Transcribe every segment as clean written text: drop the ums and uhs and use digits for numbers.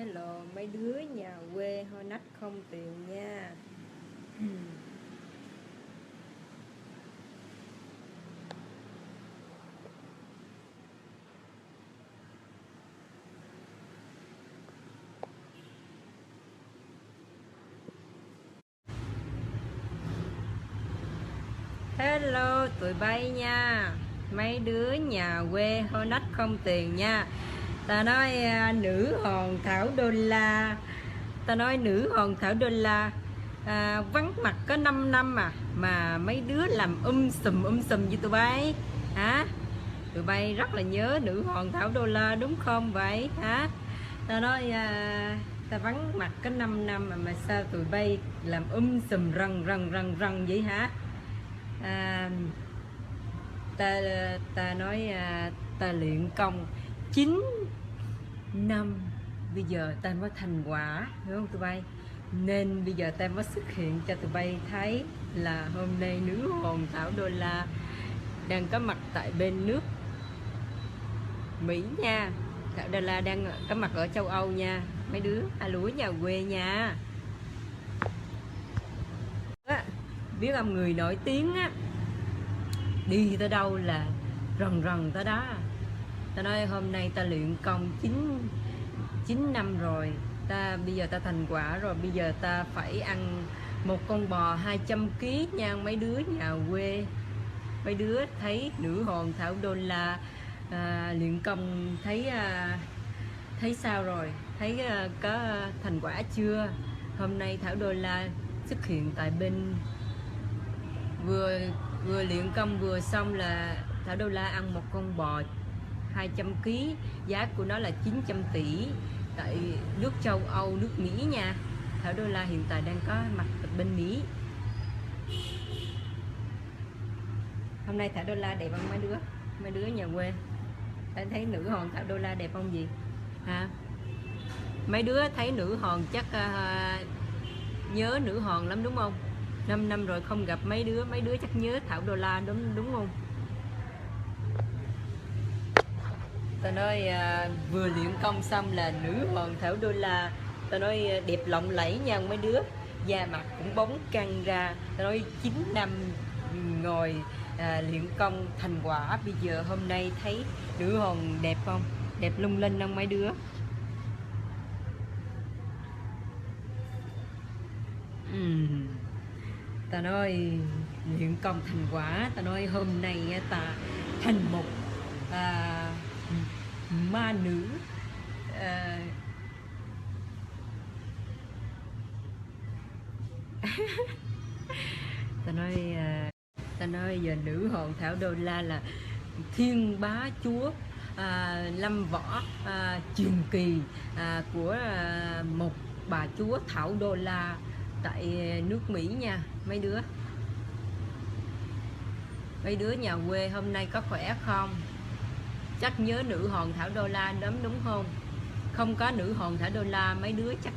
Hello mấy đứa nhà quê hôi nách không tiền nha. Hello tụi bay nha. Mấy đứa nhà quê hôi nách không tiền nha. Ta nói nữ hòn Thảo đô la. Ta nói nữ hòn Thảo đô la vắng mặt có 5 năm mà mấy đứa làm sùm với tụi bay hả? Tụi bay rất là nhớ nữ hòn Thảo đô la đúng không vậy hả? Ta nói ta vắng mặt có 5 năm mà sao tụi bay làm sùm rần vậy hả? Ta nói ta luyện công 9 năm bây giờ ta mới thành quả, hiểu không tụi bay? Nên bây giờ ta mới xuất hiện cho tụi bay thấy là hôm nay nữ hồn Thảo đô la đang có mặt tại bên nước Mỹ nha. Thảo đô la đang có mặt ở châu Âu nha mấy đứa. Lúa nhà quê nha. Biết ông người nổi tiếng á, đi tới đâu là rần tới đó. Ta nói hôm nay ta luyện công 9 năm rồi, bây giờ ta thành quả rồi, bây giờ ta phải ăn một con bò 200 kg nha mấy đứa nhà quê. Mấy đứa thấy nữ hồn Thảo đô la luyện công thấy sao rồi, thấy có thành quả chưa? Hôm nay Thảo đô la xuất hiện tại bên vừa luyện công vừa xong là Thảo đô la ăn một con bò 200 kg, giá của nó là 900 tỷ tại nước châu Âu, nước Mỹ nha. Thảo đô la hiện tại đang có mặt ở bên Mỹ. Hôm nay Thảo đô la đẹp không mấy đứa nhà quê? Thấy nữ hòn Thảo đô la đẹp không gì hả? Mấy đứa thấy nữ hòn chắc nhớ nữ hòn lắm đúng không? 5 năm rồi không gặp mấy đứa chắc nhớ Thảo đô la đúng không? Ta nói vừa luyện công xong là nữ hòn Thảo đô la, ta nói đẹp lộng lẫy nha mấy đứa, da mặt cũng bóng căng ra. Ta nói 9 năm ngồi luyện công thành quả, bây giờ hôm nay thấy nữ hòn đẹp không? Đẹp lung linh không mấy đứa? Ta nói luyện công thành quả, ta nói hôm nay ta thành một ma nữ ta nói giờ nữ hồn Thảo đô la là thiên bá chúa lâm võ truyền kỳ của một bà chúa Thảo đô la tại nước Mỹ nha mấy đứa. Mấy đứa nhà quê hôm nay có khỏe không? Chắc nhớ nữ hòn Thảo đô la lắm đúng không? Không có nữ hòn Thảo đô la mấy đứa chắc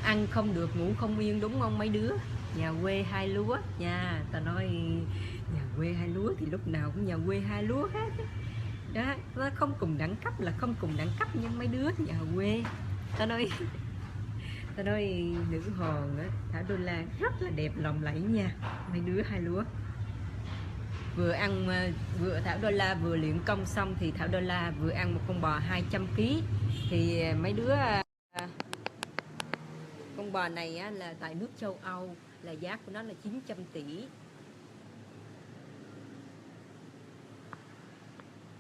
ăn không được, ngủ không yên đúng không mấy đứa? Nhà quê hai lúa nha. Ta nói nhà quê hai lúa thì lúc nào cũng nhà quê hai lúa hết đó. Nó không cùng đẳng cấp là không cùng đẳng cấp nhưng mấy đứa nhà quê. Ta nói nữ hòn Thảo đô la rất là đẹp lộng lẫy nha mấy đứa hai lúa. Vừa Thảo đô la vừa luyện công xong thì Thảo đô la vừa ăn một con bò 200 kg. Thì mấy đứa con bò này là tại nước châu Âu, là giá của nó là 900 tỷ.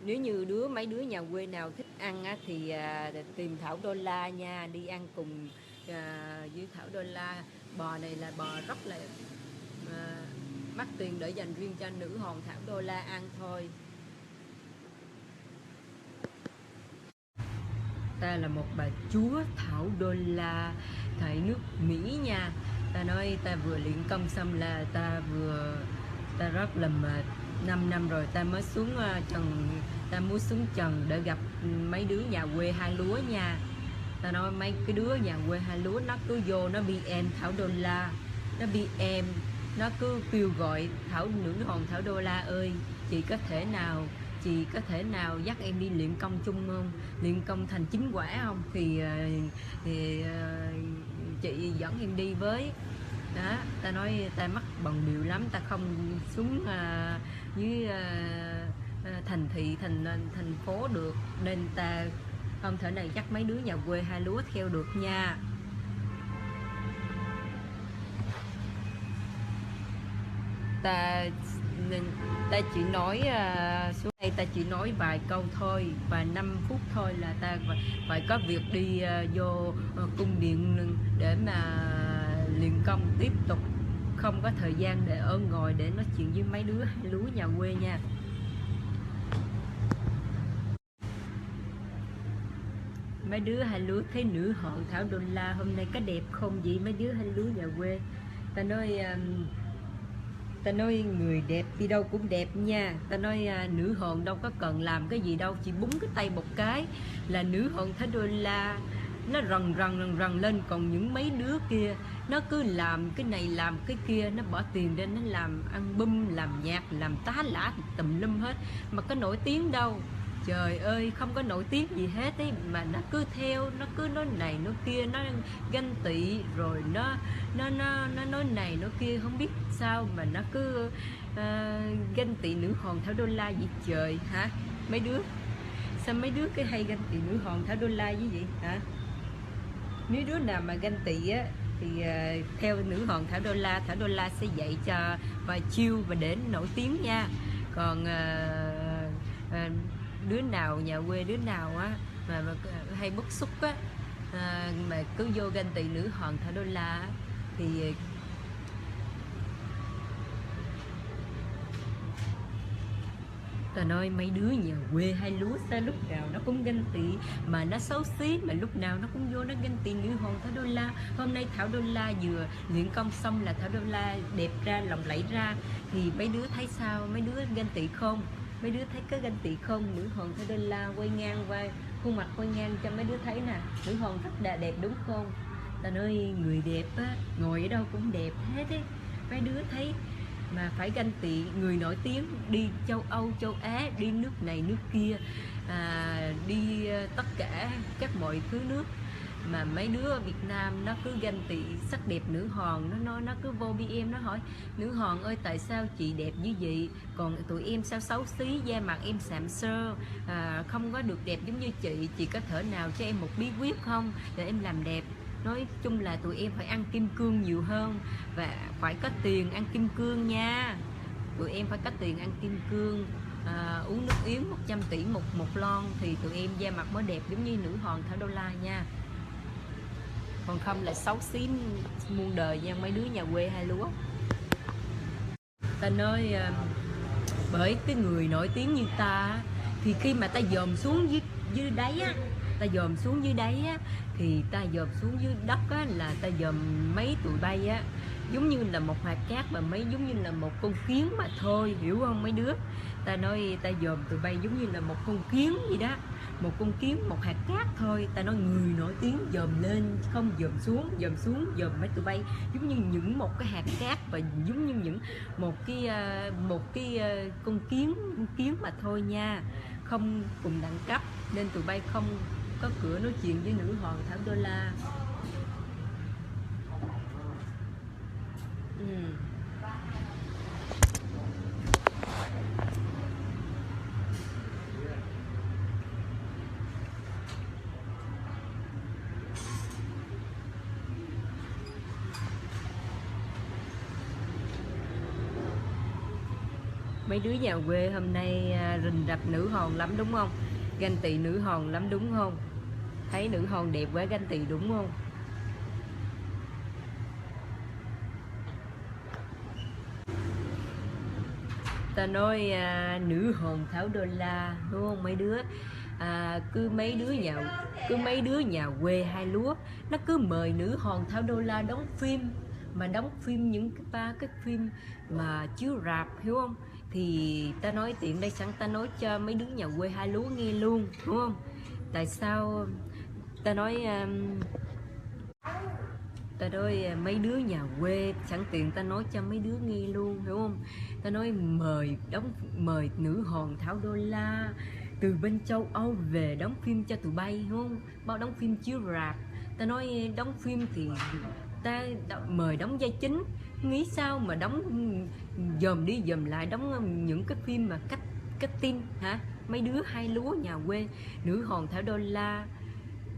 Nếu như mấy đứa nhà quê nào thích ăn thì tìm Thảo đô la nha, đi ăn cùng với Thảo đô la. Bò này là bò rất là mắc tiền để dành riêng cho nữ hòn Thảo đô la ăn thôi. Ta là một bà chúa Thảo đô la tại nước Mỹ nha. Ta nói ta vừa luyện công xong là ta rất là mệt. 5 năm rồi ta mới xuống trần, ta muốn xuống trần để gặp mấy đứa nhà quê hai lúa nha. Ta nói mấy cái đứa nhà quê hai lúa nó cứ vô nó bị em Thảo đô la, nó bị nó cứ kêu gọi nữ hòn Thảo đô la ơi, chị có thể nào chị có thể nào dắt em đi luyện công chung không, luyện công thành chính quả không, thì chị dẫn em đi với. Đó, ta nói ta mắc bận biểu lắm, ta không xuống dưới thành thị, thành phố được, nên ta không thể nào dắt mấy đứa nhà quê hai lúa theo được nha. ta ta chỉ nói xuống đây ta chỉ nói vài câu thôi, và 5 phút thôi là ta phải có việc đi vô cung điện để mà luyện công tiếp tục, không có thời gian để ở ngồi để nói chuyện với mấy đứa hai lúa nhà quê nha. Mấy đứa hai lúa thấy nữ hoàng Thảo Đô La hôm nay có đẹp không vậy mấy đứa hai lúa nhà quê? Ta nói người đẹp đi đâu cũng đẹp nha. Ta nói nữ hoàng đâu có cần làm cái gì đâu, chỉ búng cái tay một cái là nữ hoàng Thảo Đô La nó rần lên. Còn những mấy đứa kia nó cứ làm cái này làm cái kia, nó bỏ tiền ra nó làm album, làm nhạc, làm tá lả tùm lum hết, mà có nổi tiếng đâu. Trời ơi, không có nổi tiếng gì hết ấy, mà nó cứ theo, nó cứ nói này nói kia, nó ganh tị, rồi nó nói này nói kia, không biết sao mà nó cứ ganh tị nữ hoàng Thảo Đô La vậy trời hả? Mấy đứa sao mấy đứa cái hay ganh tị nữ hoàng Thảo Đô La với vậy hả? Nếu đứa nào mà ganh tị á thì theo nữ hoàng Thảo Đô La sẽ dạy cho và chiêu và để nổi tiếng nha. Còn đứa nào nhà quê đứa nào á mà hay bức xúc á mà cứ vô ganh tị nữ hoàng Thảo Đô La á, thì ta nói mấy đứa nhà quê hai lúa sao lúc nào nó cũng ganh tị, mà nó xấu xí, mà lúc nào nó cũng vô nó ganh tị nữ hoàng Thảo Đô La. Hôm nay Thảo Đô La vừa luyện công xong là Thảo Đô La đẹp ra, lộng lẫy ra, thì mấy đứa thấy sao? Mấy đứa ganh tị không? Mấy đứa thấy có ganh tị không? Nữ hoàng Thảo Đô La quay ngang vai, khuôn mặt quay ngang cho mấy đứa thấy nè, nữ hoàng rất là đẹp đúng không? Ta nói người đẹp á ngồi ở đâu cũng đẹp hết ấy, mấy đứa thấy mà phải ganh tị người nổi tiếng, đi châu Âu châu Á, đi nước này nước kia, đi tất cả các mọi thứ nước, mà mấy đứa ở Việt Nam nó cứ ganh tị sắc đẹp nữ hoàng. Nó cứ vô BM nó hỏi nữ hoàng ơi tại sao chị đẹp như vậy, còn tụi em sao xấu xí, da mặt em sạm sơ, không có được đẹp giống như chị có thể nào cho em một bí quyết không để em làm đẹp? Nói chung là tụi em phải ăn kim cương nhiều hơn và phải có tiền ăn kim cương nha. Tụi em phải có tiền ăn kim cương, uống nước yến 100 tỷ một lon thì tụi em da mặt mới đẹp giống như nữ hoàng Thảo Đô La nha. Còn không là xấu xí muôn đời nha mấy đứa nhà quê hai lúa. Ta nói bởi cái người nổi tiếng như ta thì khi mà ta dòm xuống dưới đáy á, ta dòm xuống dưới đáy á, thì ta dòm xuống dưới đất á, là ta dòm mấy tụi bay á giống như là một hạt cát, mà mấy giống như là một con kiến mà thôi, hiểu không mấy đứa? Ta nói ta dòm tụi bay giống như là một con kiến gì đó, một con kiến, một hạt cát thôi. Ta nói người nổi tiếng dòm lên không dòm xuống, dòm mấy tụi bay giống như những một cái hạt cát, và giống như những một cái con kiến mà thôi nha, không cùng đẳng cấp, nên tụi bay không có cửa nói chuyện với nữ hoàng Thảo Đô La. Mấy đứa nhà quê hôm nay rình rập nữ hoàng lắm đúng không? Ganh tị nữ hoàng lắm đúng không? Thấy nữ hoàng đẹp quá ganh tị đúng không? Ta nói nữ hoàng Thảo Đô La đúng không mấy đứa? Cứ mấy đứa nhà quê hai lúa nó cứ mời nữ hoàng Thảo Đô La đóng phim, mà đóng phim những cái phim mà chiếu rạp, hiểu không? Thì ta nói tiện đây sẵn ta nói cho mấy đứa nhà quê hai lúa nghe luôn, đúng không? Tại sao ta nói Ta nói mấy đứa nhà quê, sẵn tiện ta nói cho mấy đứa nghe luôn, hiểu không? Ta nói mời nữ hoàng Thảo Đô La từ bên châu Âu về đóng phim cho tụi bay, hiểu không? Bao đóng phim chiếu rạp. Ta nói đóng phim thì ta mời đóng vai chính, nghĩ sao mà đóng dòm đi dòm lại, đóng những cái phim mà cách tin hả? Mấy đứa hai lúa nhà quê. Nữ hoàng Thảo Đô La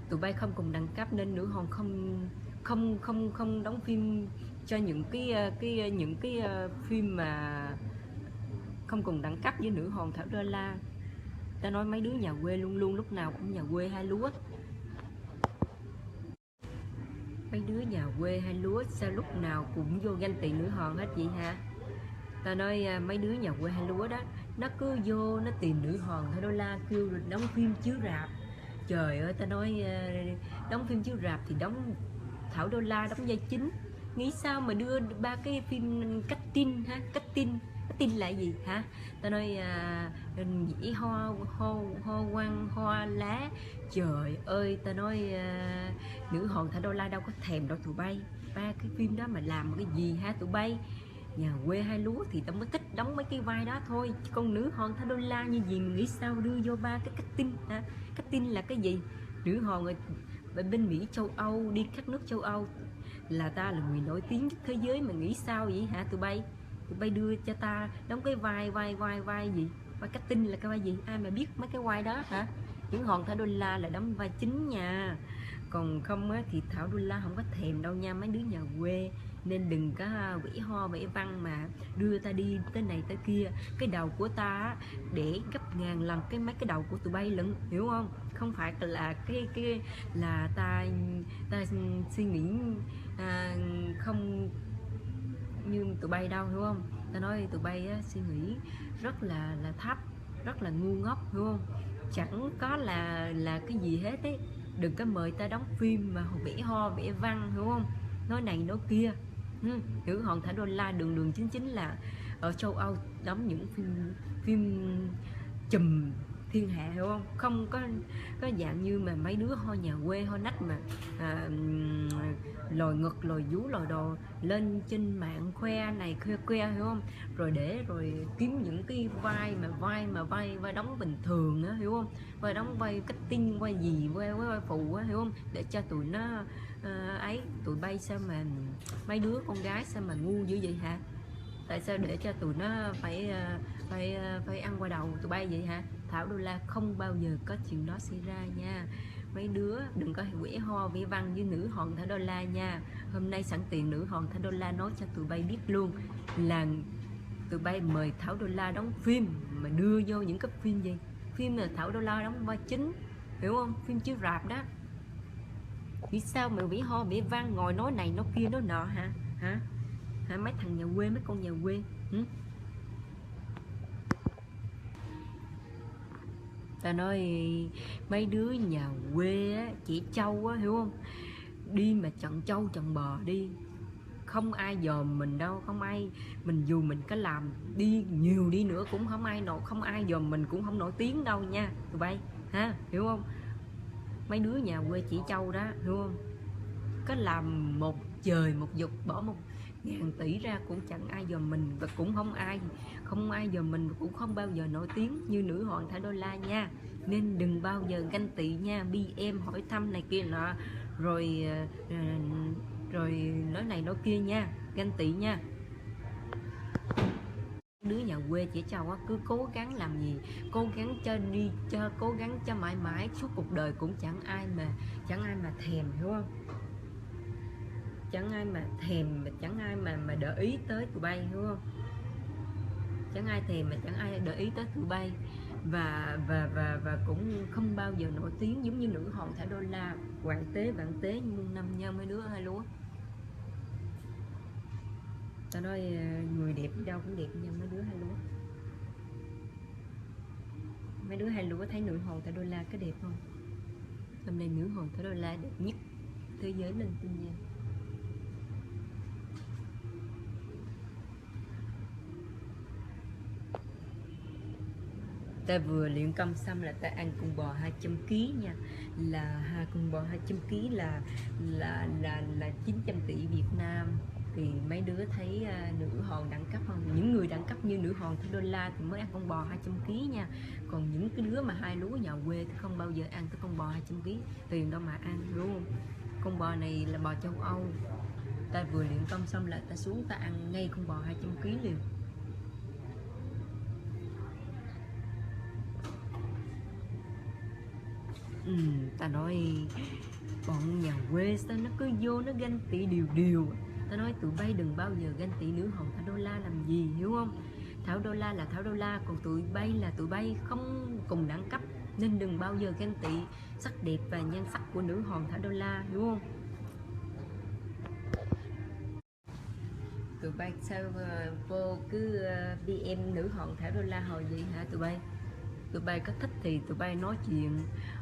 tụi bay không cùng đẳng cấp nên nữ hoàng không đóng phim cho những cái phim mà không cùng đẳng cấp với nữ hoàng Thảo Đô La. Ta nói mấy đứa nhà quê luôn luôn lúc nào cũng nhà quê hai lúa. Mấy đứa nhà quê hai lúa sao lúc nào cũng vô ganh tị nữ hoàng hết vậy hả? Ta nói mấy đứa nhà quê hai lúa đó, nó cứ vô nó tìm nữ hoàng Thảo Đô La kêu đóng phim chiếu rạp. Trời ơi, ta nói đóng phim chiếu rạp thì đóng Thảo Đô La đóng vai chính, nghĩ sao mà đưa ba cái phim cách tin ha? Cách tin là gì hả? Ta nói dĩ ho quăng hoa lá. Trời ơi, ta nói nữ hoàng Thảo Đô La đâu có thèm đâu tụi bay. Ba cái phim đó mà làm cái gì ha tụi bay? Nhà quê hai lúa thì tao mới thích đóng mấy cái vai đó thôi, chứ con nữ hoàng Thảo Đô La như gì mà nghĩ sao đưa vô ba cái cách tin hả? Cách tin là cái gì? Nữ hoàng ở bên Mỹ, châu Âu, đi các nước châu Âu là ta là người nổi tiếng nhất thế giới mà nghĩ sao vậy hả tụi bay? Tụi bay đưa cho ta đóng cái vai gì? Vai cách tin là cái vai gì? Ai mà biết mấy cái vai đó hả? Nữ hoàng Thảo Đô La là đóng vai chính nha. Còn không á, thì Thảo Đô La không có thèm đâu nha mấy đứa nhà quê. Nên đừng có vĩ ho vĩ văn mà đưa ta đi tới này tới kia. Cái đầu của ta để gấp ngàn lần mấy cái đầu của tụi bay lận, hiểu không? Không phải là cái là ta suy nghĩ không như tụi bay đâu, hiểu không? Ta nói tụi bay suy nghĩ rất là thấp, rất là ngu ngốc, hiểu không? Chẳng có là cái gì hết ấy. Đừng có mời ta đóng phim mà vẽ ho vẽ văn, hiểu không? Nói này nói kia. Nữ hoàng Thảo Đô La đường chính là ở châu Âu đóng những phim chùm thiên hạ, hiểu không? Không có dạng như mà mấy đứa ho nhà quê ho nách mà lòi ngực lòi vú lòi đồ lên trên mạng khoe này khoe, hiểu không? Rồi kiếm những cái vai đóng bình thường á, hiểu không? Vai đóng vai cách tin, vai gì, vai phụ á, hiểu không? Để cho tụi nó ấy. Tụi bay sao mà mấy đứa con gái sao mà ngu dữ vậy hả? Tại sao để cho tụi nó phải ăn qua đầu tụi bay vậy hả? Thảo Đô La không bao giờ có chuyện đó xảy ra nha. Mấy đứa đừng có quẻ ho vẽ văn với nữ hoàng Thảo Đô La nha. Hôm nay sẵn tiện nữ hoàng Thảo Đô La nói cho tụi bay biết luôn là tụi bay mời Thảo Đô La đóng phim mà đưa vô những cái phim gì? Phim là Thảo Đô La đóng vai chính, hiểu không? Phim chiếu rạp đó. Vì sao mà vẽ ho vẽ văn ngồi nói này nói kia nói nọ hả? Hả mấy thằng nhà quê, mấy con nhà quê? Ta nói mấy đứa nhà quê á, chị Châu á, hiểu không? Đi mà chọn trâu chọn bò đi, không ai dòm mình đâu, không ai. Mình dù mình có làm đi nhiều đi nữa cũng không ai dòm mình, cũng không nổi tiếng đâu nha tụi bay ha, hiểu không? Mấy đứa nhà quê chị Châu đó, hiểu không? Có làm một trời một vực, bỏ 1.000 tỷ ra cũng chẳng ai dòm mình, và cũng không ai dòm mình, cũng không bao giờ nổi tiếng như nữ hoàng Thảo Đô La nha. Nên đừng bao giờ ganh tị nha, em hỏi thăm này kia nọ, rồi nói này nói kia nha, ganh tị nha. Đứa nhà quê chị Châu á, cứ cố gắng làm gì, cố gắng cố gắng cho mãi mãi suốt cuộc đời cũng chẳng ai mà thèm, hiểu không? Chẳng ai mà thèm, chẳng ai mà để ý tới tụi bay, hiểu không? Chẳng ai thèm mà chẳng ai để ý tới tụi bay, và cũng không bao giờ nổi tiếng giống như nữ hoàng Thảo Đô La, vạn tế muôn năm nha mấy đứa hai lúa. Ta nói người đẹp đâu cũng đẹp nha mấy đứa hai lúa. Mấy đứa hai lúa thấy nữ hoàng Thảo Đô La cái đẹp không? Hôm nay nữ hoàng Thảo Đô La đẹp nhất thế giới lên tin nha. Ta vừa luyện công xong là ta ăn con bò 200 kg nha, là con bò 200 kg là 900 tỷ Việt Nam. Thì mấy đứa thấy nữ hoàng đẳng cấp không? Những người đẳng cấp như nữ hoàng Thảo Đô La thì mới ăn con bò 200 kg nha. Còn những cái đứa mà hai lúa nhà quê thì không bao giờ ăn cái con bò 200 kg, tiền đâu mà ăn, đúng không? Con bò này là bò châu Âu. Ta vừa luyện công xong là ta xuống ta ăn ngay con bò 200 kg liền. Ta nói bọn nhà quê sao nó cứ vô nó ganh tị điều. Ta nói tụi bay đừng bao giờ ganh tị nữ hoàng Thảo Đô La làm gì, hiểu không? Thảo Đô La là Thảo Đô La, còn tụi bay là tụi bay không cùng đẳng cấp, nên đừng bao giờ ganh tị sắc đẹp và nhan sắc của nữ hoàng Thảo Đô La, hiểu không? Tụi bay sao vô cứ BM nữ hoàng Thảo Đô La hồi vậy hả tụi bay? Tụi bay có thích thì tụi bay nói chuyện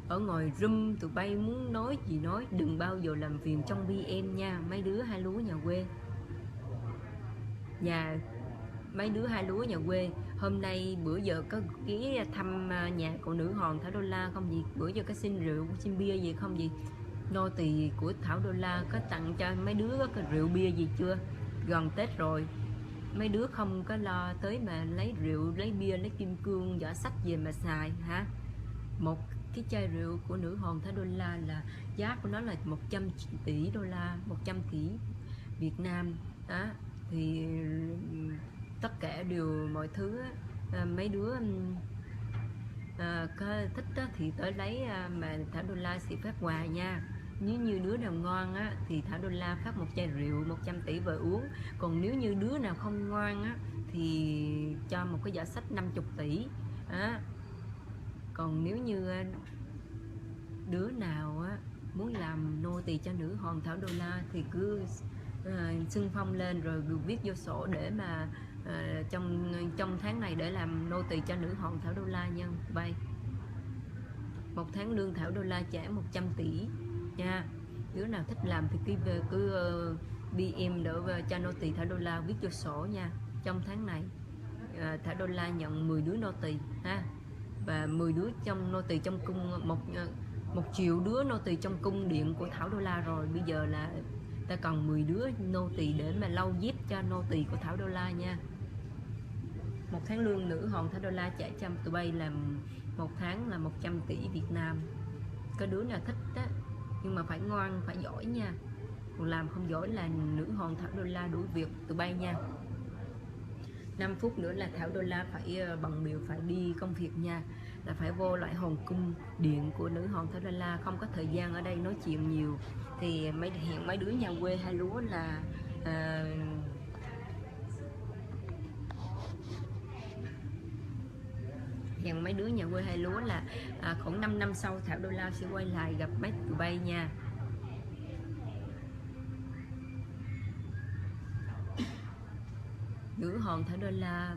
ở ngoài room, tụi bay muốn nói gì nói, đừng bao giờ làm phiền trong BM nha mấy đứa hai lúa nhà quê. Mấy đứa hai lúa nhà quê, hôm nay bữa giờ có ghé thăm nhà của nữ hoàng Thảo Đô La không gì? Bữa giờ có xin rượu xin bia gì không gì? Nô tỳ của Thảo Đô La có tặng cho mấy đứa có rượu bia gì chưa? Gần Tết rồi, mấy đứa không có lo tới mà lấy rượu, lấy bia, lấy kim cương, giỏ sách về mà xài hả? Một cái chai rượu của nữ hoàng Thảo Đô La là giá của nó là 100 tỷ đô la, 100 tỷ Việt Nam đó. Thì tất cả đều mọi thứ mấy đứa có thích đó, thì tới lấy mà Thảo Đô La sẽ phát quà nha. Nếu như đứa nào ngoan á, thì Thảo Đô La phát một chai rượu 100 tỷ về uống. Còn nếu như đứa nào không ngoan á, thì cho một cái giỏ sách 50 tỷ á. Còn nếu như đứa nào á, muốn làm nô tỳ cho nữ hoàng Thảo Đô La thì cứ xưng phong lên rồi viết vô sổ để mà trong tháng này để làm nô tỳ cho nữ hoàng Thảo Đô La nha. Vậy một tháng lương Thảo Đô La trả 100 tỷ nha. Đứa nào thích làm thì cứ BM đỡ cho nô tỳ Thảo Đô La viết vô sổ nha. Trong tháng này Thảo Đô La nhận 10 đứa nô tỳ ha, và 10 đứa trong nô tỳ trong cung, 1 triệu đứa nô tỳ trong cung điện của Thảo Đô La rồi. Bây giờ là ta còn 10 đứa nô tỳ để mà lau dép cho nô tỳ của Thảo Đô La nha. Một tháng lương nữ hoàng Thảo Đô La trả cho tụi bay là một tháng là 100 tỷ Việt Nam. Có đứa nào thích á, nhưng mà phải ngoan, phải giỏi nha. Còn làm không giỏi là nữ hoàng Thảo Đô La đuổi việc tụi bay nha. 5 phút nữa là Thảo Đô La phải bận biểu phải đi công việc nha, là phải vô lại hoàng cung điện của nữ hoàng Thảo Đô La, không có thời gian ở đây nói chuyện nhiều. Thì hiện mấy đứa nhà quê hai lúa là hiện mấy đứa nhà quê hai lúa là khoảng 5 năm sau Thảo Đô La sẽ quay lại gặp mấy tụi bay nha. Nữ hoàng Thảo Đô La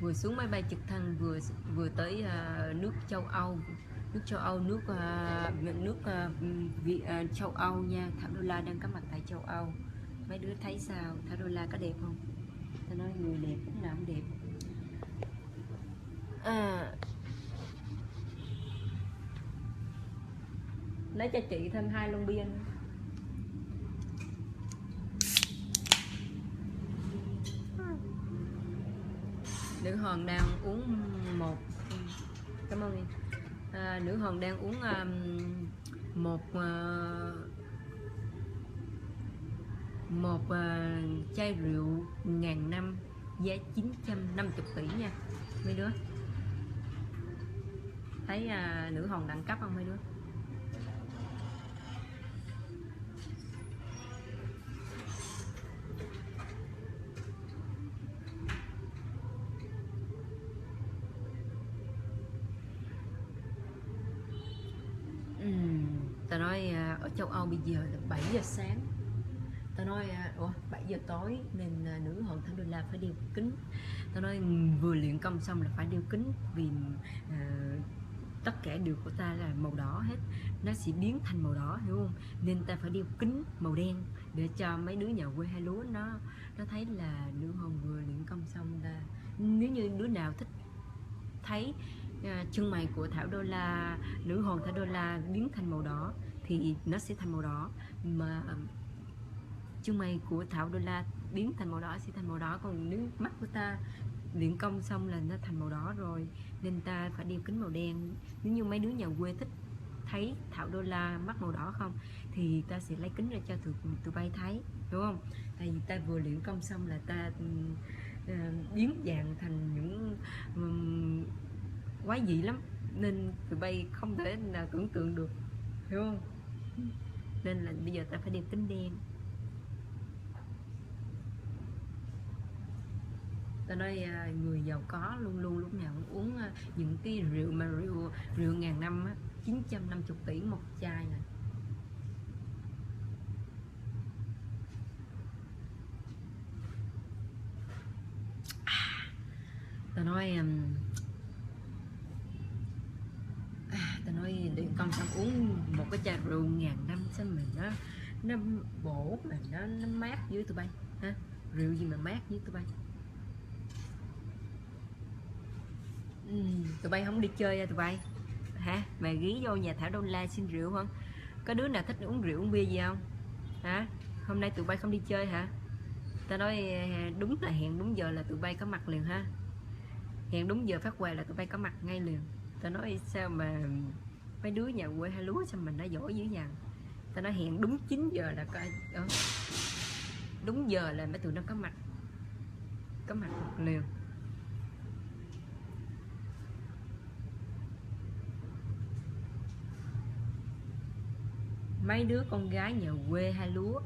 vừa xuống máy bay trực thăng, vừa tới nước châu Âu, châu Âu nha. Thảo Đô La đang có mặt tại châu Âu. Mấy đứa thấy sao? Thảo Đô La có đẹp không? Ta nói người đẹp lúc nào cũng đẹp. Lấy cho chị thêm 2 lon bia. Nữ hoàng đang uống cảm ơn em. Nữ hoàng đang uống một chai rượu ngàn năm giá 950 tỷ nha mấy đứa. Thấy nữ hoàng đẳng cấp không mấy đứa? Ta nói ở châu Âu bây giờ là 7 giờ sáng. Ta nói 7 giờ tối nên nữ hoàng Thảo Đô La phải đeo kính. Ta nói vừa luyện công xong là phải đeo kính, vì tất cả điều của ta là màu đỏ hết, nó sẽ biến thành màu đỏ, hiểu không? Nên ta phải đeo kính màu đen để cho mấy đứa nhà quê hai lúa nó thấy là nữ hoàng vừa luyện công xong là Nếu như đứa nào thích thấy chân mày của Thảo Đô La, nữ hoàng Thảo Đô La biến thành màu đỏ thì nó sẽ thành màu đỏ, mà chân mày của Thảo Đô La biến thành màu đỏ sẽ thành màu đỏ. Còn nếu mắt của ta luyện công xong là nó thành màu đỏ rồi, nên ta phải đeo kính màu đen. Nếu như mấy đứa nhà quê thích thấy Thảo Đô La mắt màu đỏ không thì ta sẽ lấy kính ra cho tụi bay thấy, đúng không? Tại vì ta vừa luyện công xong là ta biến dạng thành những quái dị lắm, nên tụi bay không thể nào tưởng tượng được, hiểu không? Nên là bây giờ ta phải đeo kính đen. Ta nói người giàu có luôn luôn lúc nào cũng uống những cái rượu mà rượu ngàn năm á, 950 tỷ một chai này. Ta nói điện công xong uống một cái chai rượu ngàn năm sao mình nó bổ mà nó mát với tụi bay ha. Rượu gì mà mát với tụi bay. Tụi bay không đi chơi à tụi bay hả? Mà ghé vô nhà Thảo Đô La xin rượu không? Có đứa nào thích uống rượu uống bia gì không hả? Hôm nay tụi bay không đi chơi hả? Ta nói đúng là hẹn đúng giờ là tụi bay có mặt liền ha. Hẹn đúng giờ phát quà là tụi bay có mặt ngay liền. Ta nói sao mà mấy đứa nhà quê hai lúa sao mình đã giỏi dữ dằn. Ta nói hẹn đúng 9 giờ là coi đúng giờ là mấy tụi nó có mặt liền. Mấy đứa con gái nhà quê hai lúa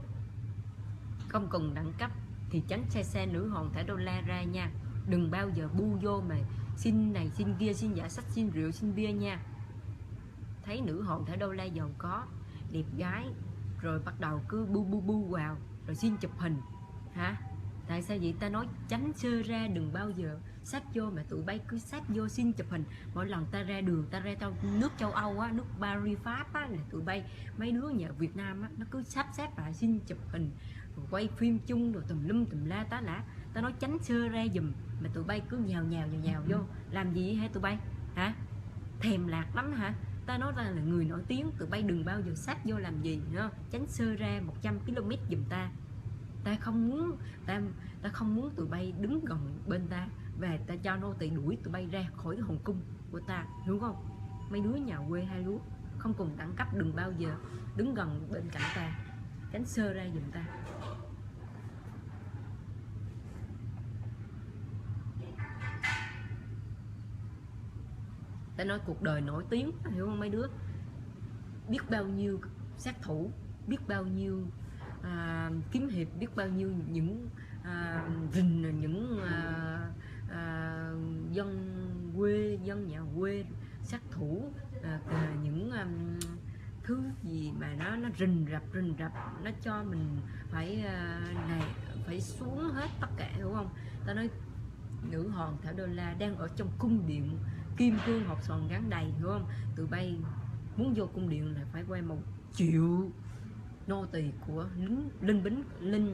không cùng đẳng cấp thì tránh xe nữ hoàng Thảo Đô La ra nha. Đừng bao giờ bu vô mà xin này xin kia, xin giả sách, xin rượu, xin bia nha. Thấy nữ hoàng Thảo Đô La giàu có, đẹp gái rồi bắt đầu cứ bu vào rồi xin chụp hình hả? Tại sao vậy? Ta nói tránh sơ ra, đừng bao giờ sát vô mà tụi bay cứ sát vô xin chụp hình. Mỗi lần ta ra đường, ta ra nước châu Âu á, nước Paris Pháp á, là tụi bay mấy đứa nhà Việt Nam á, nó cứ sát lại xin chụp hình rồi quay phim chung rồi tùm lum tùm la tá lả. Ta nói tránh sơ ra giùm mà tụi bay cứ nhào vô làm gì hả tụi bay hả? Thèm lạc lắm hả? Ta nói ra là người nổi tiếng, tụi bay đừng bao giờ sát vô làm gì nữa. Tránh sơ ra 100 km giùm ta. Ta không muốn tụi bay đứng gần bên ta, và ta cho nô tỳ đuổi tụi bay ra khỏi hoàng cung của ta, hiểu không? Mấy đứa nhà quê hai lúa không cùng đẳng cấp đừng bao giờ đứng gần bên cạnh ta, tránh sơ ra giùm ta. Ta nói cuộc đời nổi tiếng, hiểu không mấy đứa? Biết bao nhiêu sát thủ, biết bao nhiêu kiếm hiệp, biết bao nhiêu những những dân quê, dân nhà quê, sát thủ, những thứ gì mà nó rình rập, nó cho mình phải phải xuống hết tất cả, hiểu không? Ta nói nữ hoàng Thảo Đô La đang ở trong cung điện kim cương hộp sòn gắn đầy, hiểu không? Tụi bay muốn vô cung điện là phải quay 1 triệu nô tỳ của lính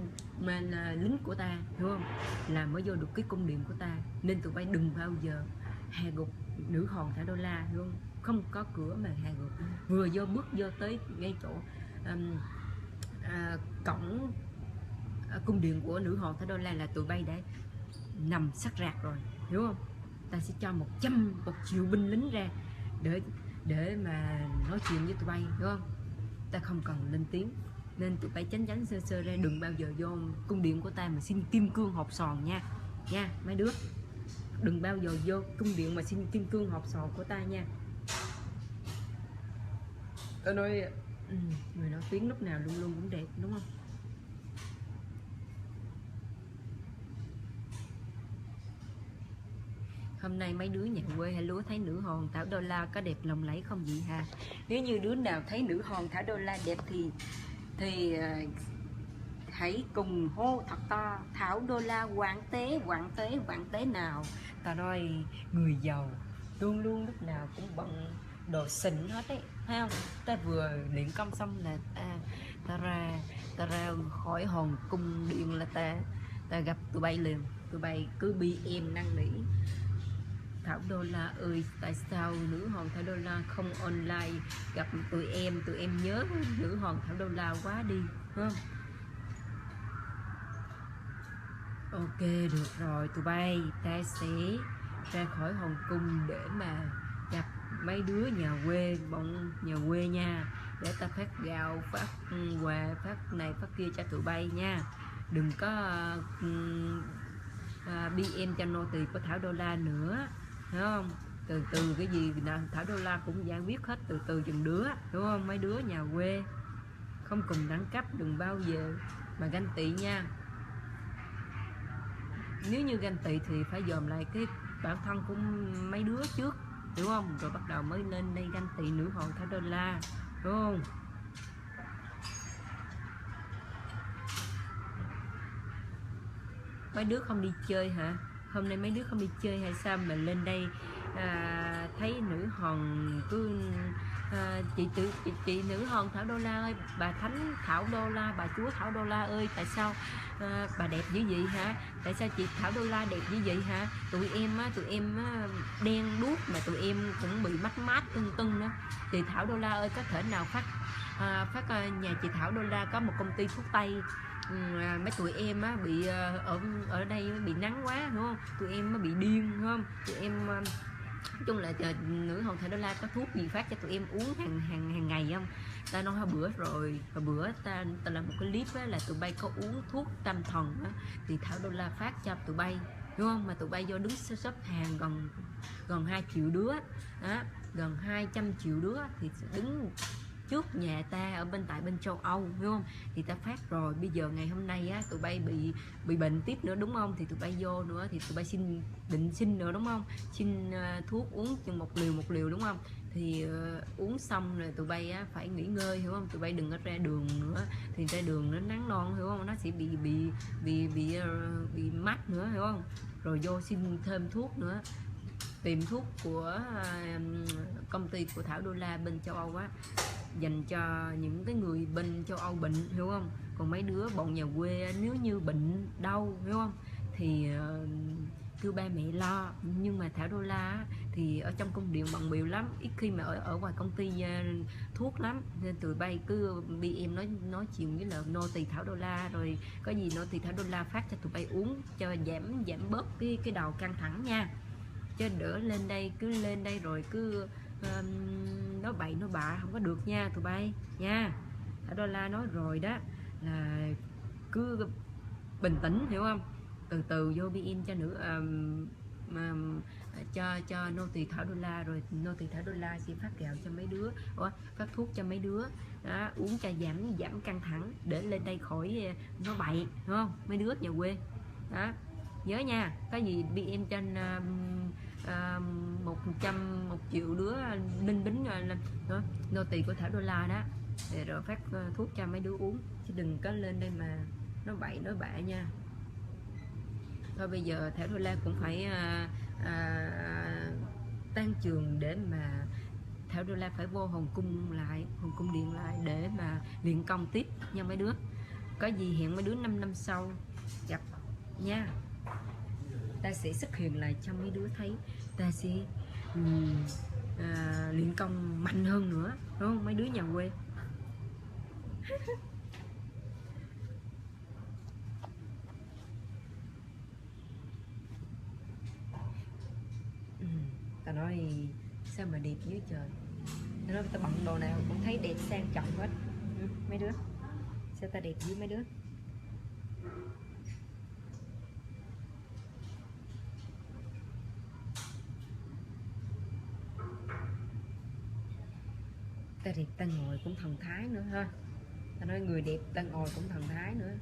của ta, hiểu không? Là mới vô được cái cung điện của ta. Nên tụi bay đừng bao giờ hạ gục nữ hoàng Thảo Đô La, hiểu không? Không có cửa mà hạ gục. Vừa bước vô tới ngay chỗ cổng cung điện của nữ hoàng Thảo Đô La là tụi bay đã nằm sát rạc rồi, hiểu không? Ta sẽ cho 1 triệu binh lính ra để mà nói chuyện với tụi bay, hiểu không? Ta không cần lên tiếng, nên tụi bay tránh sơ ra, đừng bao giờ vô cung điện của ta mà xin kim cương hộp sòn nha mấy đứa. Đừng bao giờ vô cung điện mà xin kim cương hộp sòn của ta nha. Tôi nói người nổi tiếng lúc nào luôn luôn cũng đẹp, đúng không? Hôm nay mấy đứa nhà quê hay lúa thấy nữ hoàng Thảo Đô La có đẹp lộng lẫy không vậy hả? Nếu như đứa nào thấy nữ hoàng Thảo Đô La đẹp thì hãy cùng hô thật to: Thảo Đô La hoàng tế nào. Ta nói người giàu luôn luôn lúc nào cũng bận đồ xịn hết ấy, thấy không? Ta vừa luyện công xong là ta ra khỏi hòn cung điện là ta gặp tụi bay liền, tụi bay cứ bi em năn nỉ Thảo Đô La ơi, tại sao nữ hoàng Thảo Đô La không online gặp tụi em nhớ nữ hoàng Thảo Đô La quá đi, không? Ok, được rồi tụi bay, ta sẽ ra khỏi hoàng cung để mà gặp mấy đứa nhà quê, bọn nhà quê nha, để ta phát gạo, phát quà, phát này phát kia cho tụi bay nha. Đừng có BM cho nô tỳ của Thảo Đô La nữa, hiểu không? Từ từ cái gì Thảo Đô La cũng giải quyết hết, từ từ chừng đứa, đúng không? Mấy đứa nhà quê không cùng đẳng cấp đừng bao giờ mà ganh tị nha. Nếu như ganh tị thì phải dòm lại cái bản thân của mấy đứa trước, hiểu không? Rồi bắt đầu mới lên đây ganh tị nữ hoàng Thảo Đô La, đúng không? Mấy đứa không đi chơi hả? Hôm nay mấy đứa không đi chơi hay sao mà lên đây thấy nữ hoàng cứ chị nữ hoàng Thảo Đô La ơi, bà thánh Thảo Đô La, bà chúa Thảo Đô La ơi, tại sao bà đẹp dữ vậy hả? Tại sao chị Thảo Đô La đẹp như vậy hả? Tụi em đen đuốc mà tụi em cũng bị mát mát tưng tưng đó. Chị Thảo Đô La ơi, có thể nào phát nhà chị Thảo Đô La có một công ty thuốc tây, mấy tụi em á bị ở đây bị nắng quá, đúng không? Tụi em nó bị điên, đúng không? Tụi em nói chung là nữ hoàng Thảo Đô La có thuốc gì phát cho tụi em uống hàng ngày không? Ta nói hồi bữa ta làm một cái clip á, là tụi bay có uống thuốc tâm thần á, thì Thảo Đô La phát cho tụi bay, đúng không? Mà tụi bay vô đứng xếp hàng gần 2 triệu đứa đó, gần 200 triệu đứa thì đứng trước nhà ta ở bên châu Âu, hiểu không? Thì ta phát rồi, bây giờ ngày hôm nay á tụi bay bị bệnh tiếp nữa, đúng không? Thì tụi bay vô nữa thì tụi bay định xin nữa, đúng không? Xin thuốc uống chừng một liều, đúng không? Thì uống xong rồi tụi bay á phải nghỉ ngơi, hiểu không? Tụi bay đừng có ra đường nữa, thì ra đường nó nắng non, hiểu không? Nó sẽ bị mát nữa, hiểu không? Rồi vô xin thêm thuốc nữa, tìm thuốc của công ty của Thảo Đô La bên châu Âu á, dành cho những cái người bên châu Âu bệnh, hiểu không? Còn mấy đứa bọn nhà quê nếu như bệnh đau, hiểu không, thì kêu ba mẹ lo. Nhưng mà Thảo Đô La thì ở trong cung điện bận bịu lắm, ít khi mà ở ngoài công ty thuốc lắm, nên tụi bay cứ bị em nói chuyện với là nô tỳ Thảo Đô La, rồi có gì nô tỳ Thảo Đô La phát cho tụi bay uống cho giảm bớt cái đầu căng thẳng nha, chứ đỡ lên đây cứ lên đây rồi cứ nói bậy nói bạ không có được nha tụi bay nha. Thảo Đô La nói rồi đó, là cứ bình tĩnh, hiểu không? Từ từ vô BM cho nữa cho nô tỳ Thảo Đô La, rồi nô tỳ Thảo Đô La sẽ phát gạo cho mấy đứa, phát thuốc cho mấy đứa đó, uống cho giảm căng thẳng để lên đây khỏi nói bậy, hiểu không? Mấy đứa nhà quê đó, nhớ nha. Có gì BM trên 1 triệu đứa ninh bính đó, nô tỳ của Thảo Đô La đó, rồi phát thuốc cho mấy đứa uống, chứ đừng có lên đây mà nói bậy nói bạ nha. Thôi bây giờ Thảo Đô La cũng phải tan trường để mà Thảo Đô La phải vô Hoàng cung điện lại để mà luyện công tiếp nha mấy đứa. Có gì hẹn mấy đứa 5 năm sau gặp nha. Ta sẽ xuất hiện lại cho mấy đứa thấy, ta sẽ luyện công mạnh hơn nữa, đúng không mấy đứa nhà quê? Ta nói sao mà đẹp dưới trời, ta nói ta bận đồ nào cũng thấy đẹp sang trọng hết. Mấy đứa sao ta đẹp dưới mấy đứa? Ta đẹp ta ngồi cũng thần thái nữa ha. Ta nói người đẹp ta ngồi cũng thần thái nữa,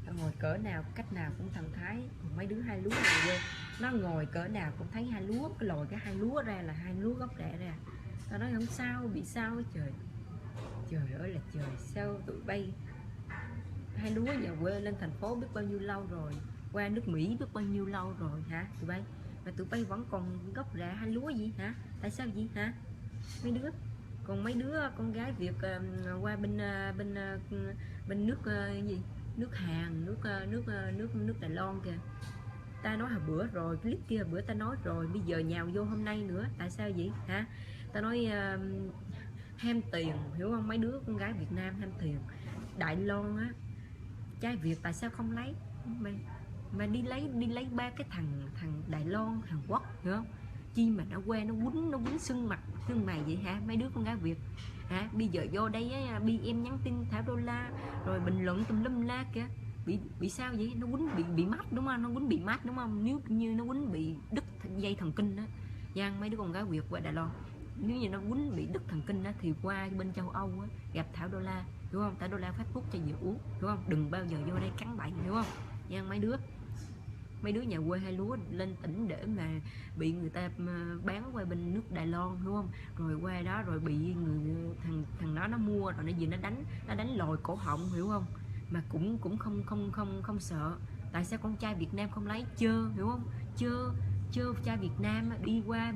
ta ngồi cỡ nào cách nào cũng thần thái. Còn mấy đứa hai lúa này quê, nó ngồi cỡ nào cũng thấy hai lúa, cái lồi cái hai lúa ra là hai lúa gốc rễ ra. Ta nói không sao, bị sao hết trời. Trời ơi là trời, sao tụi bay hai lúa nhà quê lên thành phố biết bao nhiêu lâu rồi, qua nước Mỹ biết bao nhiêu lâu rồi hả tụi bay, mà tụi bay vẫn còn gốc rễ hai lúa gì hả? Tại sao gì hả mấy đứa? Còn mấy đứa con gái Việt qua bên nước gì, nước Hàn, nước Đài Loan kìa, ta nói hồi bữa rồi, clip kia bữa ta nói rồi, bây giờ nhào vô hôm nay nữa, tại sao vậy hả? Ta nói ham tiền, hiểu không? Mấy đứa con gái Việt Nam ham tiền. Đài Loan á, trai Việt tại sao không lấy mà đi lấy ba cái thằng Đài Loan, Hàn Quốc, hiểu không? Chi mà nó que nó quýnh sưng mặt sưng mày vậy hả? Mấy đứa con gái Việt hả? Bây giờ vô đây á, em nhắn tin Thảo đô la rồi bình luận tùm lum la kìa, bị sao vậy? Nó quýnh bị mát đúng không? Nó quýnh bị mát đúng không? Nếu như nó quýnh bị đứt dây thần kinh đó nha, mấy đứa con gái Việt qua Đài Loan, nếu như nó quýnh bị đứt thần kinh đó, thì qua bên châu Âu á, gặp Thảo đô la, đúng không? Thảo đô la phát thuốc cho việc uống, đúng không? Đừng bao giờ vô đây cắn bậy, hiểu không? Nha mấy đứa nhà quê hay lúa lên tỉnh để mà bị người ta bán qua bên nước Đài Loan, đúng không? Rồi qua đó rồi bị thằng đó nó mua rồi nó gì nó đánh lòi cổ họng, hiểu không? Mà cũng không sợ. Tại sao con trai Việt Nam không lấy? Chơ, hiểu không? Chơ trai Việt Nam đi qua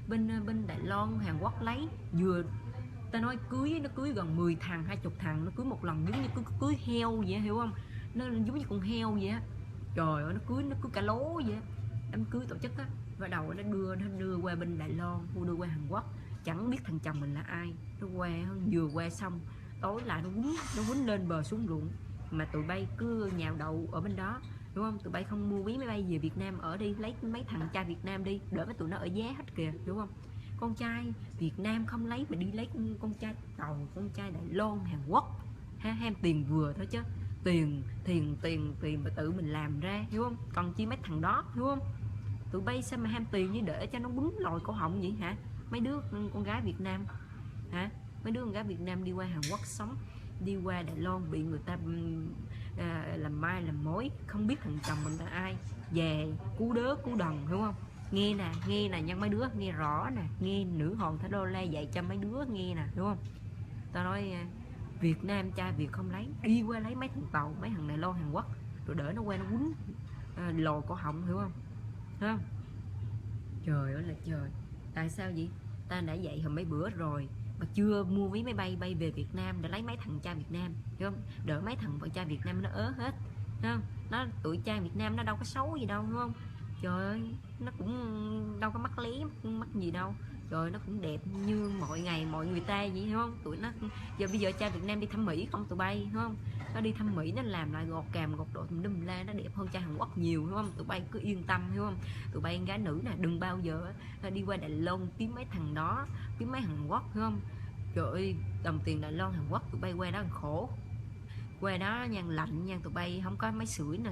bên Đài Loan, Hàn Quốc lấy, vừa ta nói nó cưới gần 10 thằng 20 thằng, nó cưới một lần giống như cưới heo vậy, hiểu không? Nó giống như con heo vậy á. Trời ơi, nó cưới cả lố vậy á. Đám cưới tổ chức á, bắt đầu nó đưa qua bên Đài Loan, đưa qua Hàn Quốc, chẳng biết thằng chồng mình là ai. Nó vừa qua xong tối lại nó quýnh lên bờ xuống ruộng. Mà tụi bay cứ nhào đậu ở bên đó, đúng không? Tụi bay không mua vé máy bay về Việt Nam ở đi, lấy mấy thằng trai Việt Nam đi, đỡ mấy tụi nó ở giá hết kìa, đúng không? Con trai Việt Nam không lấy mà đi lấy con trai Tàu, con trai Đài Loan, Hàn Quốc ha, ham tiền vừa thôi chứ. Tiền mà tự mình làm ra, hiểu không? Còn chi mấy thằng đó, hiểu không? Tụi bay sao mà ham tiền như để cho nó quýnh lòi cổ họng vậy hả? Mấy đứa con gái Việt Nam hả? Mấy đứa con gái Việt Nam đi qua Hàn Quốc sống, đi qua Đài Loan bị người ta làm mai làm mối, không biết thằng chồng mình là ai, về cú đớ cú đần, hiểu không? Nghe nè nha mấy đứa, nghe rõ nè, nghe nữ hoàng Thảo đô la dạy cho mấy đứa nghe nè, đúng không? Tao nói Việt Nam trai Việt không lấy, đi qua lấy mấy thằng Tàu, mấy thằng Đài Loan, Hàn Quốc, rồi đỡ nó qua nó quýnh lồ cổ họng, hiểu không? Thấy không? Trời ơi là trời, tại sao vậy? Ta đã dạy hồi mấy bữa rồi mà chưa mua vé máy bay bay về Việt Nam để lấy mấy thằng trai Việt Nam, hiểu không? Đỡ mấy thằng vợ trai Việt Nam nó ớ hết, thấy không? Nó tụi trai Việt Nam nó đâu có xấu gì đâu, đúng không? Trời ơi, nó cũng đâu có mắc lé mắc gì đâu, rồi nó cũng đẹp như mọi ngày mọi người ta vậy, hiểu không? Tụi nó giờ bây giờ trai Việt Nam đi thăm Mỹ không tụi bay, hiểu không? Nó đi thăm Mỹ nó làm lại gọt càm gọt độ đùm la, nó đẹp hơn trai Hàn Quốc nhiều, hiểu không? Tụi bay cứ yên tâm, hiểu không? Tụi bay gái nữ nè, đừng bao giờ đi qua Đài Loan kiếm mấy thằng đó, kiếm mấy Hàn Quốc, hiểu không? Trời ơi, đồng tiền Đài Loan Hàn Quốc tụi bay qua đó khổ, qua đó nha, lạnh nha, tụi bay không có máy sưởi nè,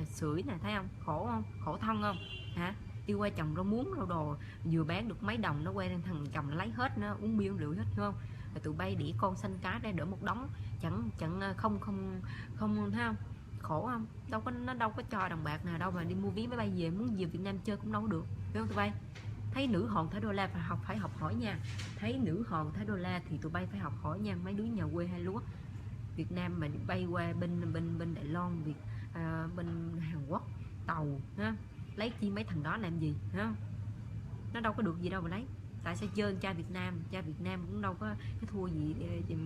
thấy không? Khổ không? Khổ thân không hả? Đi qua trồng rau muống rau đồ, vừa bán được mấy đồng nó qua thằng chồng nó lấy hết, nó uống bia rượu hết, hiểu không? Rồi tụi bay đĩ con xanh cá ra đỡ một đống, chẳng không thấy không? Khổ không? Nó đâu có cho đồng bạc nào đâu mà đi mua vé máy bay về, muốn về Việt Nam chơi cũng đâu có được, hiểu không tụi bay? Thấy nữ hoàng Thảo đô la phải học hỏi nha, thấy nữ hoàng Thảo đô la thì tụi bay phải học hỏi nha, mấy đứa nhà quê hay lúa Việt Nam mà bay qua bên Đài Loan, bên Hàn Quốc Tàu ha, lấy chi mấy thằng đó làm gì ha? Nó đâu có được gì đâu mà lấy. Tại sao chơi trai Việt Nam cũng đâu có cái thua gì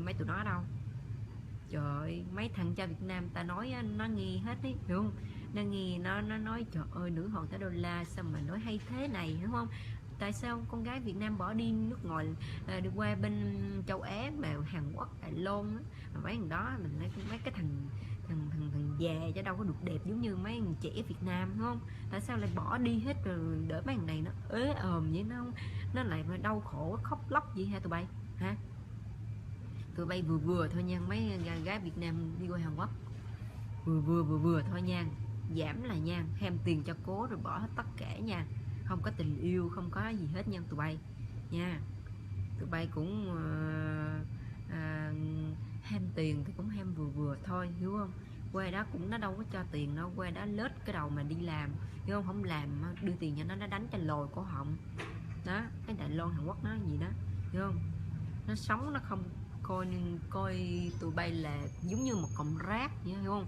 mấy tụi nó đâu. Trời ơi, mấy thằng trai Việt Nam ta nói nó nghe hết đấy, hiểu không? Nó nghe nó nói trời ơi nữ hoàng Thảo đô la sao mà nói hay thế này, đúng không? Tại sao con gái Việt Nam bỏ đi nước ngoài, đi qua bên châu Á mà Hàn Quốc, Đài Loan á, mà mấy thằng đó mình lấy mấy cái thằng già chứ đâu có được đẹp giống như mấy thằng trẻ Việt Nam, đúng không? Tại sao lại bỏ đi hết rồi đỡ mấy thằng này nó ế ồm vậy, nó lại đau khổ khóc lóc gì hả tụi bay hả? Tụi bay vừa thôi nha, mấy gái Việt Nam đi qua Hàn Quốc vừa thôi nha, giảm là nha, ham tiền cho cố rồi bỏ hết tất cả nha, không có tình yêu không có gì hết nha tụi bay nha. Tụi bay cũng ham tiền thì cũng ham vừa thôi, hiểu không? Qua đó cũng nó đâu có cho tiền đâu, qua đó lết cái đầu mà đi làm, hiểu không? Không làm đưa tiền cho nó đánh cho lồi cổ họng đó. Cái Đài Loan Hàn Quốc nó gì đó, hiểu không? Nó sống nó không coi tụi bay là giống như một cọng rác vậy, hiểu không?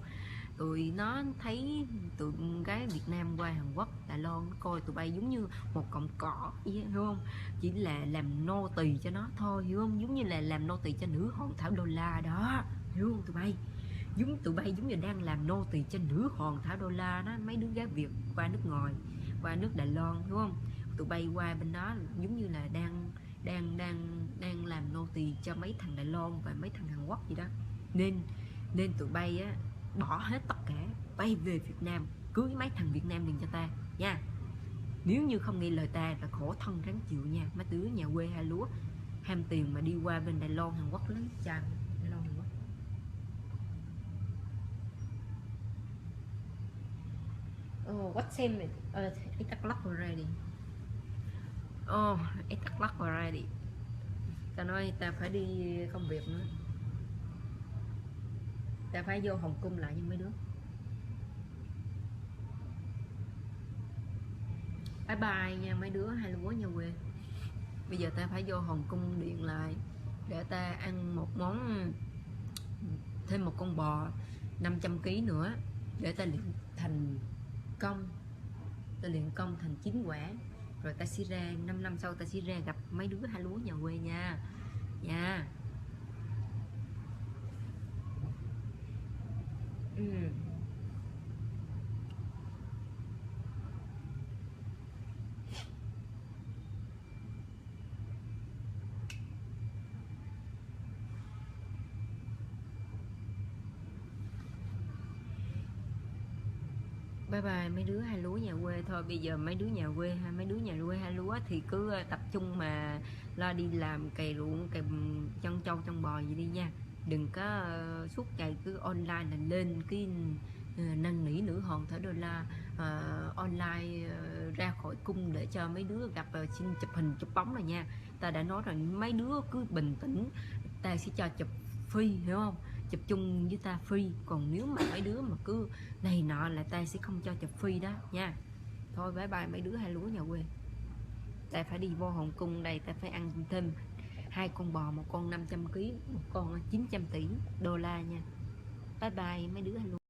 Tụi nó thấy tụi gái Việt Nam qua Hàn Quốc, Đài Loan coi tụi bay giống như một cọng cỏ vậy, hiểu không? Chỉ là làm nô tỳ cho nó thôi, hiểu không? Giống như là làm nô tỳ cho nữ hoàng Thảo đô la đó, hiểu không tụi bay? Chúng tụi bay giống như đang làm nô tỳ cho nữ hoàng Thảo đô la đó. Mấy đứa gái Việt qua nước ngoài, qua nước Đài Loan đúng không, tụi bay qua bên đó giống như là đang làm nô tỳ cho mấy thằng Đài Loan và mấy thằng Hàn Quốc gì đó. Nên tụi bay á, bỏ hết tất cả, bay về Việt Nam cưới mấy thằng Việt Nam liền cho ta nha. Nếu như không nghe lời ta là khổ thân ráng chịu nha. Mấy đứa nhà quê hai lúa ham tiền mà đi qua bên Đài Loan Hàn Quốc lấy chàng Đài Loan Hàn Quốc. Oh, what's him? 8 o'clock already. Oh, 8 o'clock already. Ta nói ta phải đi công việc nữa. Ta phải vô Hồng Kông lại với mấy đứa. Bye bye nha mấy đứa hai lúa nhà quê. Bây giờ ta phải vô Hồng Kông điện lại để ta ăn một món, thêm một con bò 500 kg nữa để ta luyện thành công. Ta luyện công thành 9 quả. Rồi ta sẽ ra 5 năm sau ta sẽ ra gặp mấy đứa hai lúa nhà quê nha. Nha. Bye bye mấy đứa hai lúa nhà quê. Thôi bây giờ mấy đứa nhà quê mấy đứa nhà quê hai lúa thì cứ tập trung mà lo đi làm cày ruộng, cày chân trâu chân bò gì đi nha. Đừng có suốt ngày cứ online là lên cái năn nỉ nữ hoàng Thảo đô la online ra khỏi cung để cho mấy đứa gặp xin chụp hình chụp bóng rồi nha. Ta đã nói rồi, mấy đứa cứ bình tĩnh, ta sẽ cho chụp free, hiểu không? Chụp chung với ta free. Còn nếu mà mấy đứa mà cứ này nọ là ta sẽ không cho chụp free đó nha. Thôi bye bye mấy đứa hai lúa nhà quê. Ta phải đi vô Hồng Kông đây, ta phải ăn thêm 2 con bò, một con 500 kg, một con 900 tỷ đô la nha. Bye bye mấy đứa hai lúa.